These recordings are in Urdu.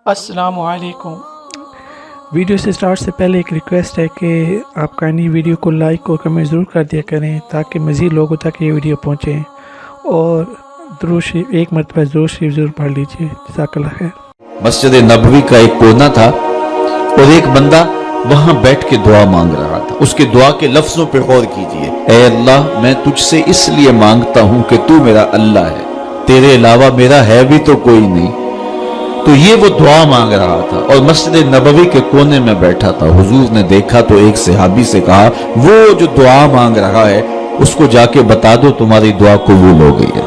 السلام علیکم۔ ویڈیو سے سٹارٹ سے پہلے ایک ریکویسٹ ہے کہ آپ کائنڈلی ویڈیو کو لائک اور کمنٹ ضرور کر دیا کریں تاکہ مزید لوگوں تک یہ ویڈیو پہنچے، اور درود شریف ایک مرتبہ درود شریف ضرور پڑھ لیجئے۔ جزاک اللہ خیر۔ مسجد نبوی کا ایک کونا تھا اور ایک بندہ وہاں بیٹھ کے دعا مانگ رہا تھا۔ اس کے دعا کے لفظوں پہ غور کیجئے۔ اے اللہ، میں تجھ سے اس لیے مانگتا ہوں کہ تو میرا اللہ ہے، تیرے علاوہ میرا ہے بھی تو کوئی نہیں۔ تو یہ وہ دعا مانگ رہا تھا اور مسجد نبوی کے کونے میں بیٹھا تھا۔ حضور نے دیکھا تو ایک صحابی سے کہا، وہ جو دعا مانگ رہا ہے اس کو جا کے بتا دو تمہاری دعا قبول ہو گئی ہے۔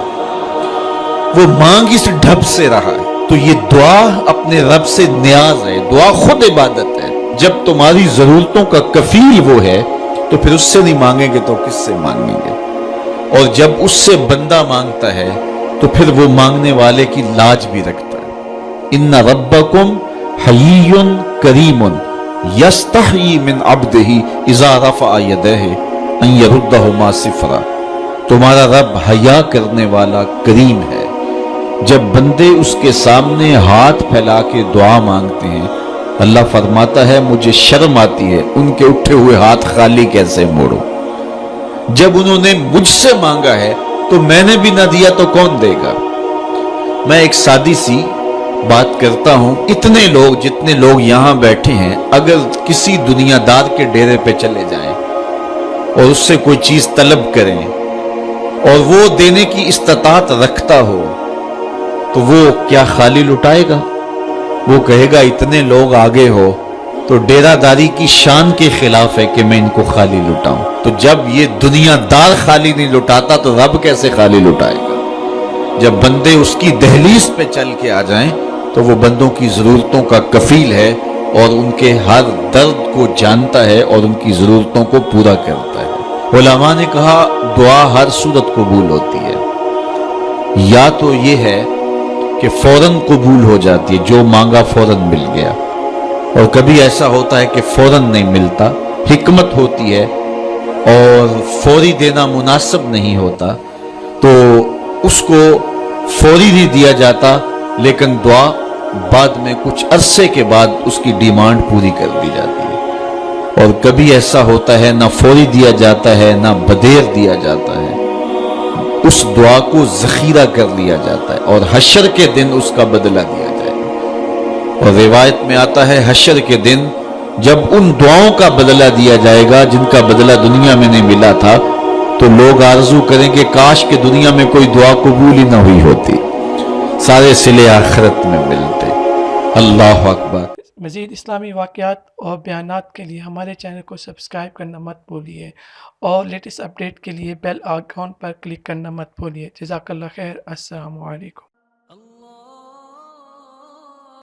وہ مانگ اس ڈھب سے رہا ہے۔ تو یہ دعا اپنے رب سے نیاز ہے، دعا خود عبادت ہے۔ جب تمہاری ضرورتوں کا کفیل وہ ہے تو پھر اس سے نہیں مانگیں گے تو کس سے مانگیں گے؟ اور جب اس سے بندہ مانگتا ہے تو پھر وہ مانگنے والے کی لاج بھی رکھتا ہے۔ ان ربکم حیی کریم یستحیی من عبدہ اذا رفع یدیہ ان یردہما صفرا۔ تمہارا رب حیا کرنے والا کریم ہے، جب بندے اس کے سامنے ہاتھ پھیلا کے دعا مانگتے ہیں اللہ فرماتا ہے مجھے شرم آتی ہے ان کے اٹھے ہوئے ہاتھ خالی کیسے موڑوں۔ جب انہوں نے مجھ سے مانگا ہے تو میں نے بھی نہ دیا تو کون دے گا؟ میں ایک سادی سی بات کرتا ہوں، اتنے لوگ جتنے لوگ یہاں بیٹھے ہیں اگر کسی دنیا دار کے ڈیرے پہ چلے جائیں اور اس سے کوئی چیز طلب کریں اور وہ دینے کی استطاعت رکھتا ہو تو وہ کیا خالی لٹائے گا؟ وہ کہے گا اتنے لوگ آگے ہو تو ڈیرہ داری کی شان کے خلاف ہے کہ میں ان کو خالی لٹاؤں۔ تو جب یہ دنیا دار خالی نہیں لٹاتا تو رب کیسے خالی لٹائے گا؟ جب بندے اس کی دہلیز پہ چل کے آ جائیں تو وہ بندوں کی ضرورتوں کا کفیل ہے اور ان کے ہر درد کو جانتا ہے اور ان کی ضرورتوں کو پورا کرتا ہے۔ علماء نے کہا دعا ہر صورت قبول ہوتی ہے، یا تو یہ ہے کہ فوراً قبول ہو جاتی ہے، جو مانگا فوراً مل گیا، اور کبھی ایسا ہوتا ہے کہ فوراً نہیں ملتا، حکمت ہوتی ہے اور فوری دینا مناسب نہیں ہوتا تو اس کو فوری نہیں دیا جاتا، لیکن دعا بعد میں کچھ عرصے کے بعد اس کی ڈیمانڈ پوری کر دی جاتی ہے۔ اور کبھی ایسا ہوتا ہے نہ فوری دیا جاتا ہے نہ بدیر دیا جاتا ہے، اس دعا کو ذخیرہ کر لیا جاتا ہے اور حشر کے دن اس کا بدلہ دیا جائے گا۔ اور روایت میں آتا ہے حشر کے دن جب ان دعاؤں کا بدلہ دیا جائے گا جن کا بدلہ دنیا میں نہیں ملا تھا تو لوگ آرزو کریں کہ کاش کہ دنیا میں کوئی دعا قبول ہی نہ ہوئی ہوتی، سارے صلے آخرت میں ملتے۔ اللہ اکبر۔ مزید اسلامی واقعات اور بیانات کے لیے ہمارے چینل کو سبسکرائب کرنا مت بھولیے، اور لیٹسٹ اپڈیٹ کے لیے بیل آئیکن پر کلک کرنا مت بھولیے۔ جزاک اللہ خیر۔ السلام علیکم۔